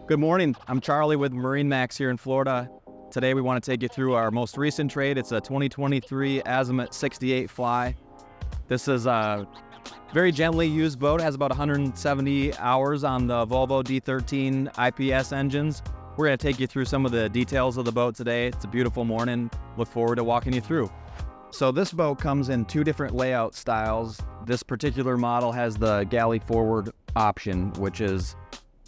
Good morning. I'm Charlie with MarineMax here in Florida. Today we want to take you through our most recent trade. It's a 2023 Azimut 68 Fly. This is a very gently used boat. It has about 170 hours on the Volvo D13 IPS engines. We're going to take you through some of the details of the boat today. It's a beautiful morning. Look forward to walking you through. So this boat comes in two different layout styles. This particular model has the galley forward option, which is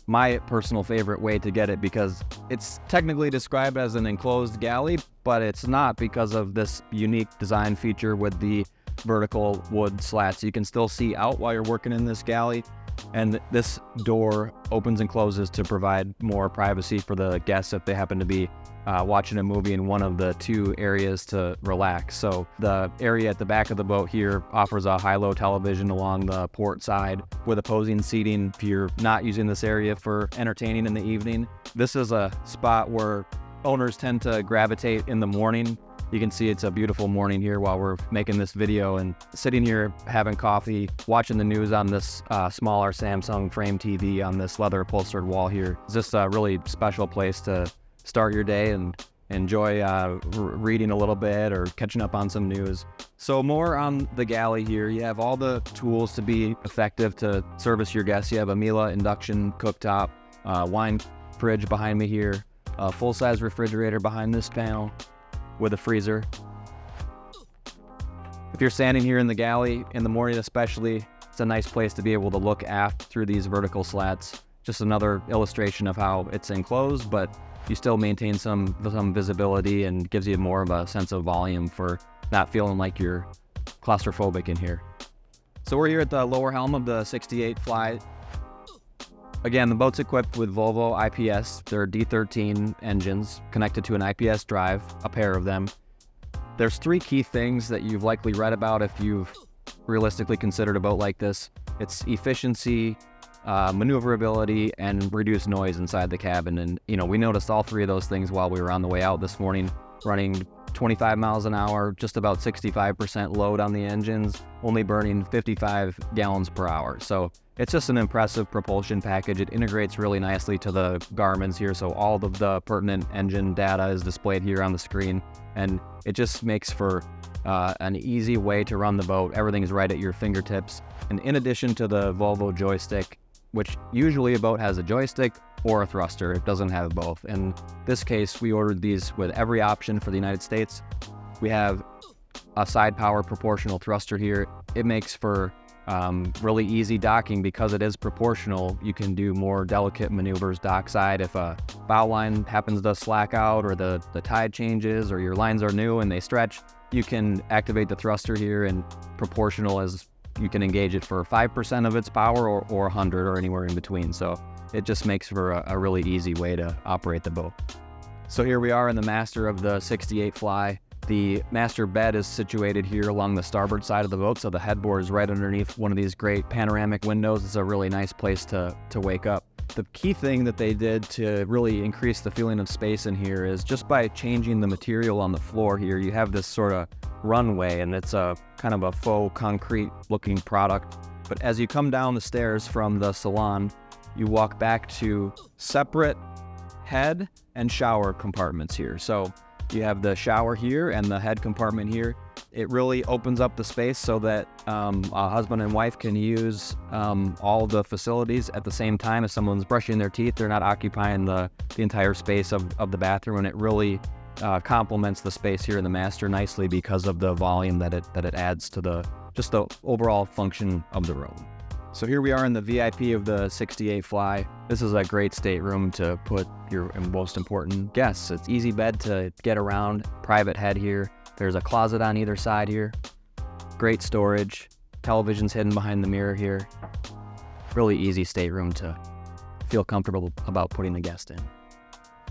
my personal favorite way to get it because it's technically described as an enclosed galley, but it's not because of this unique design feature with the vertical wood slats. You can still see out while you're working in this galley, and this door opens and closes to provide more privacy for the guests if they happen to be watching a movie in one of the two areas to relax. So the area at the back of the boat here offers a high-low television along the port side with opposing seating if you're not using this area for entertaining in the evening. This is a spot where owners tend to gravitate in the morning. You can see it's a beautiful morning here while we're making this video and sitting here having coffee, watching the news on this smaller Samsung frame TV on this leather upholstered wall here. It's just a really special place to start your day and enjoy reading a little bit or catching up on some news. So more on the galley here. You have all the tools to be effective to service your guests. You have a Miele induction cooktop, wine fridge behind me here, a full-size refrigerator behind this panel with a freezer. If you're standing here in the galley in the morning especially, it's a nice place to be able to look aft through these vertical slats. Just another illustration of how it's enclosed, but you still maintain some visibility and gives you more of a sense of volume for not feeling like you're claustrophobic in here. So we're here at the lower helm of the 68 Fly. Again, the boat's equipped with Volvo IPS. They're D13 engines connected to an IPS drive, a pair of them. There's three key things that you've likely read about if you've realistically considered a boat like this. It's efficiency, maneuverability, and reduced noise inside the cabin. And, we noticed all three of those things while we were on the way out this morning, running 25 miles an hour, just about 65% load on the engines, only burning 55 gallons per hour. So it's just an impressive propulsion package. It integrates really nicely to the Garmin's here, so all of the pertinent engine data is displayed here on the screen, and it just makes for an easy way to run the boat. Everything's right at your fingertips. And in addition to the Volvo joystick, which usually a boat has a joystick or a thruster, it doesn't have both. In this case, we ordered these with every option for the United States. We have a side power proportional thruster here. It makes for really easy docking because it is proportional. You can do more delicate maneuvers dockside if a bow line happens to slack out or the tide changes or your lines are new and they stretch. You can activate the thruster here, and proportional as you can engage it for 5% of its power or 100 or anywhere in between. So it just makes for a really easy way to operate the boat. So here we are in the master of the 68 Fly. The master bed is situated here along the starboard side of the boat, so the headboard is right underneath one of these great panoramic windows. It's a really nice place to wake up. The key thing that they did to really increase the feeling of space in here is just by changing the material on the floor here, you have this sort of runway, and it's a kind of a faux concrete looking product. But as you come down the stairs from the salon, you walk back to separate head and shower compartments here. So you have the shower here and the head compartment here. It really opens up the space so that a husband and wife can use all the facilities at the same time. If someone's brushing their teeth, they're not occupying the entire space of the bathroom, and it really complements the space here in the master nicely because of the volume that it adds to the overall function of the room. So here we are in the VIP of the 68 Fly. This is a great stateroom to put your most important guests. It's easy bed to get around, private head here. There's a closet on either side here. Great storage. Television's hidden behind the mirror here. Really easy stateroom to feel comfortable about putting the guest in.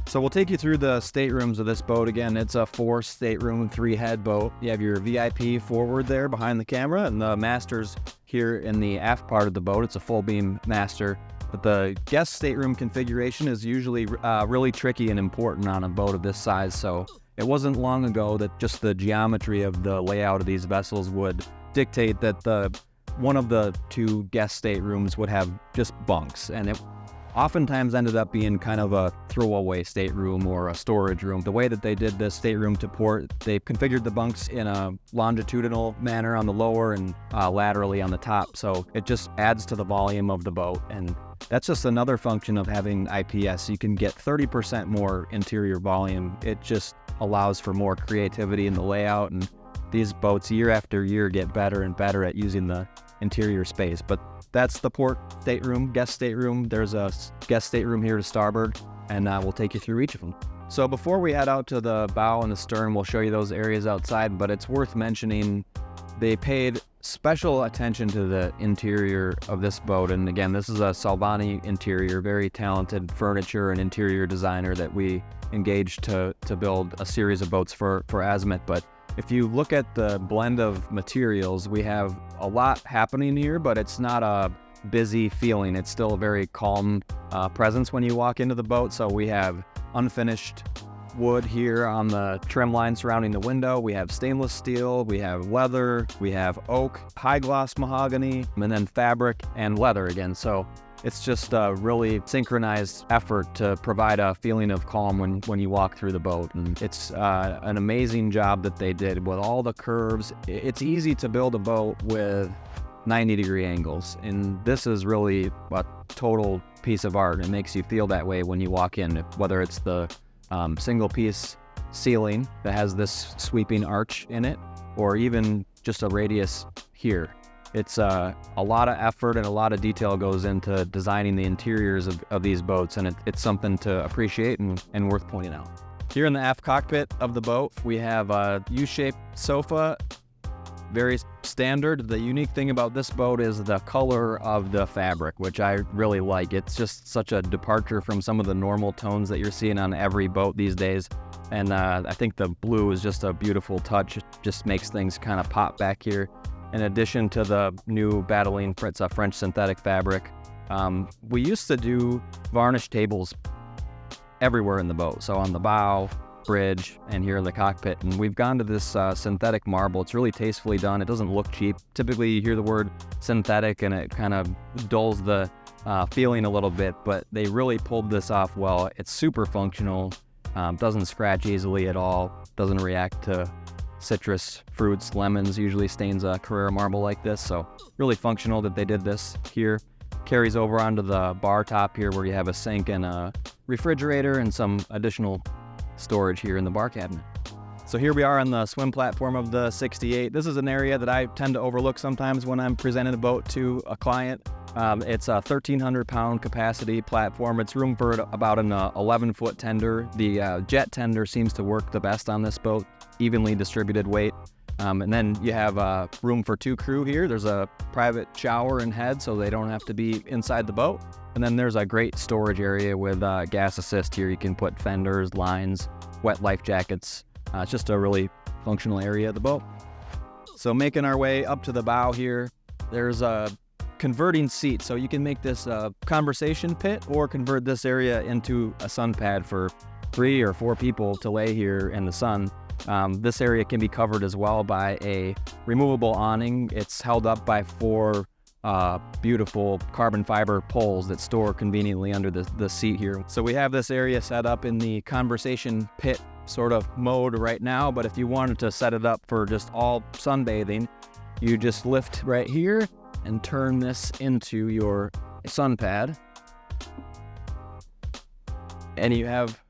So we'll take you through the staterooms of this boat. Again, it's a 4-stateroom, 3-head boat. You have your VIP forward there behind the camera, and the master's here in the aft part of the boat. It's a full beam master, but the guest stateroom configuration is usually really tricky and important on a boat of this size. So it wasn't long ago that just the geometry of the layout of these vessels would dictate that one of the two guest staterooms would have just bunks, and oftentimes ended up being kind of a throwaway stateroom or a storage room. The way that they did this stateroom to port, they configured the bunks in a longitudinal manner on the lower and laterally on the top, so it just adds to the volume of the boat. And that's just another function of having IPS. You can get 30% more interior volume. It just allows for more creativity in the layout, and these boats year after year get better and better at using the interior space. But that's the port stateroom, guest stateroom. There's a guest stateroom here to starboard, and we'll take you through each of them. So before we head out to the bow and the stern, we'll show you those areas outside, but it's worth mentioning they paid special attention to the interior of this boat. And again, this is a Salvani interior, very talented furniture and interior designer that we engaged to build a series of boats for Azimut. But if you look at the blend of materials, we have a lot happening here, but it's not a busy feeling. It's still a very calm presence when you walk into the boat. So we have unfinished wood here on the trim line surrounding the window. We have stainless steel, we have leather, we have oak, high gloss mahogany, and then fabric and leather again. So it's just a really synchronized effort to provide a feeling of calm when you walk through the boat. And it's an amazing job that they did with all the curves. It's easy to build a boat with 90-degree angles, and this is really a total piece of art. It makes you feel that way when you walk in, whether it's the single piece ceiling that has this sweeping arch in it, or even just a radius here. It's a lot of effort and a lot of detail goes into designing the interiors of these boats, and it's something to appreciate and worth pointing out. Here in the aft cockpit of the boat, we have a U-shaped sofa, very standard. The unique thing about this boat is the color of the fabric, which I really like. It's just such a departure from some of the normal tones that you're seeing on every boat these days. And I think the blue is just a beautiful touch. It just makes things kind of pop back here. In addition to the new Battling, it's a French synthetic fabric. We used to do varnished tables everywhere in the boat. So on the bow, bridge, and here in the cockpit. And we've gone to this synthetic marble. It's really tastefully done. It doesn't look cheap. Typically you hear the word synthetic and it kind of dulls the feeling a little bit, but they really pulled this off well. It's super functional, doesn't scratch easily at all, doesn't react to citrus, fruits, lemons. Usually stains a Carrera marble like this, so really functional that they did this here. Carries over onto the bar top here where you have a sink and a refrigerator and some additional storage here in the bar cabinet. So here we are on the swim platform of the 68. This is an area that I tend to overlook sometimes when I'm presenting a boat to a client. It's a 1,300 pound capacity platform. It's room for about an 11-foot tender. The jet tender seems to work the best on this boat, evenly distributed weight. And then you have room for 2 crew here. There's a private shower and head, so they don't have to be inside the boat. And then there's a great storage area with gas assist here. You can put fenders, lines, wet life jackets. It's just a really functional area of the boat. So making our way up to the bow here, there's a converting seat. So you can make this a conversation pit or convert this area into a sun pad for 3 or 4 people to lay here in the sun. This area can be covered as well by a removable awning. It's held up by 4 beautiful carbon fiber poles that store conveniently under the seat here. So we have this area set up in the conversation pit sort of mode right now, but if you wanted to set it up for just all sunbathing, you just lift right here and turn this into your sun pad, and you have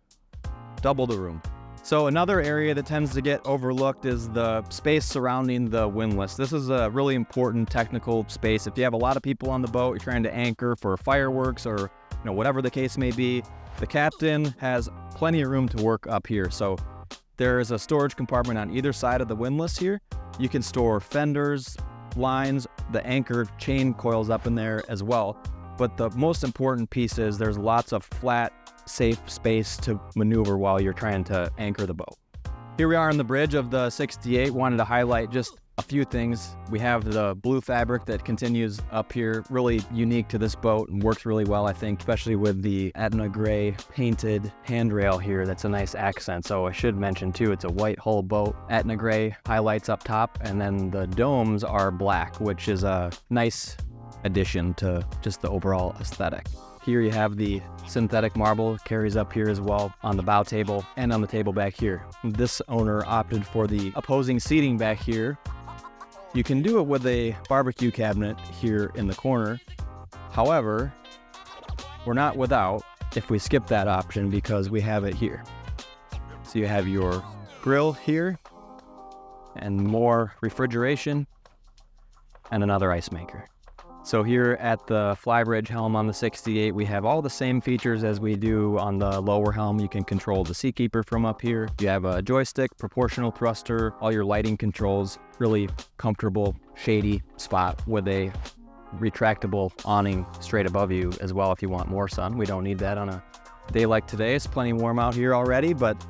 double the room. So another area that tends to get overlooked is the space surrounding the windlass. This is a really important technical space. If you have a lot of people on the boat, you're trying to anchor for fireworks or whatever the case may be, the captain has plenty of room to work up here. So there is a storage compartment on either side of the windlass here. You can store fenders, lines, the anchor chain coils up in there as well. But the most important piece is there's lots of flat, safe space to maneuver while you're trying to anchor the boat. Here we are on the bridge of the 68. Wanted to highlight just a few things. We have the blue fabric that continues up here, really unique to this boat and works really well, I think, especially with the Etna gray painted handrail here. That's a nice accent. So I should mention too, it's a white hull boat, Etna gray highlights up top, and then the domes are black, which is a nice addition to just the overall aesthetic. Here you have the synthetic marble, carries up here as well on the bow table and on the table back here. This owner opted for the opposing seating back here. You can do it with a barbecue cabinet here in the corner. However, we're not without if we skip that option because we have it here. So you have your grill here and more refrigeration and another ice maker. So here at the flybridge helm on the 68, we have all the same features as we do on the lower helm. You can control the seakeeper from up here. You have a joystick, proportional thruster, all your lighting controls, really comfortable, shady spot with a retractable awning straight above you as well if you want more sun. We don't need that on a day like today. It's plenty warm out here already, but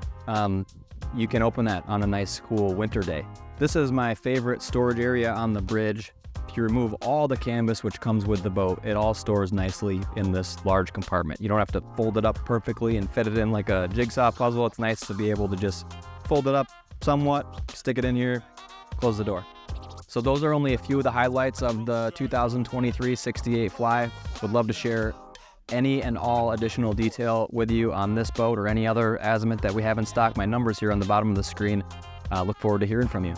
you can open that on a nice, cool winter day. This is my favorite storage area on the bridge. If you remove all the canvas which comes with the boat, it all stores nicely in this large compartment. You don't have to fold it up perfectly and fit it in like a jigsaw puzzle. It's nice to be able to just fold it up somewhat, stick it in here, close the door. So those are only a few of the highlights of the 2023 68 Fly. Would love to share any and all additional detail with you on this boat or any other Azimut that we have in stock. My number's here on the bottom of the screen. Look forward to hearing from you.